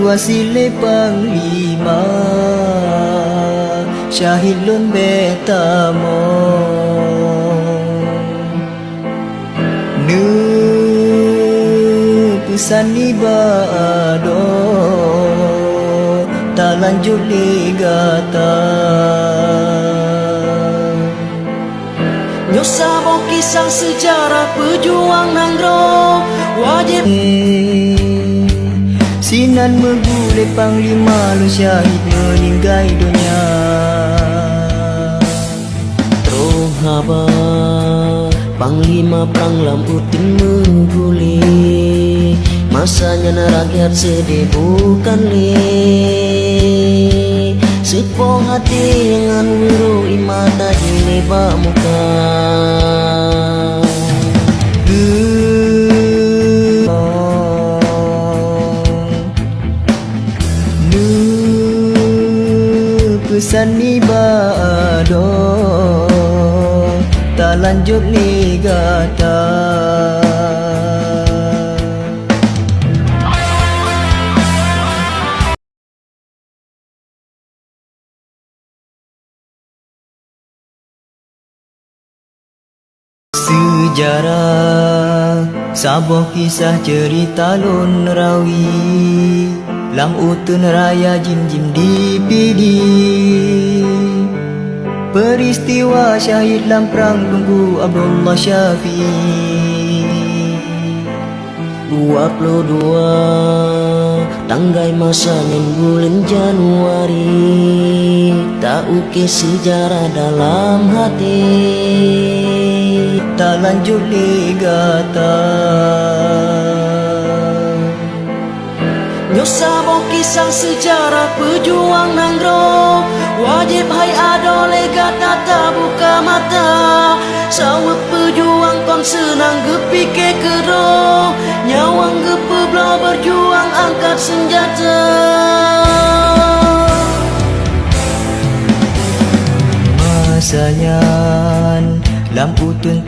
Wasile Panglima Syahid lun betamo Nu pesani bado tak lanjut ligata Nyosabo kisah sejarah pejuang Nanggro wajib Sinan megule Panglima lu syahid meninggai dunia Rohaba Panglima perang lamputin megule Masanya na rakyat sedih bukan le Sepong hati dengan wiru imata jileba muka Pesan ni bado tak lanjut ligata Sejarah sabuh kisah cerita lun rawi Lam utun raya jim-jim di pidi Peristiwa syahid lam perang Tunku Abdullah Syafi'i 22 tanggai masanya bulan Januari Tak ukir sejarah dalam hati Tak lanjut ligata Nyosabo kisah sejarah pejuang Nanggro wajib hai ado legata tak buka mata Sawah pejuang kon senang gepike kero Nyawang gepeblau berjuang angkat senjata Masanya lampu tentu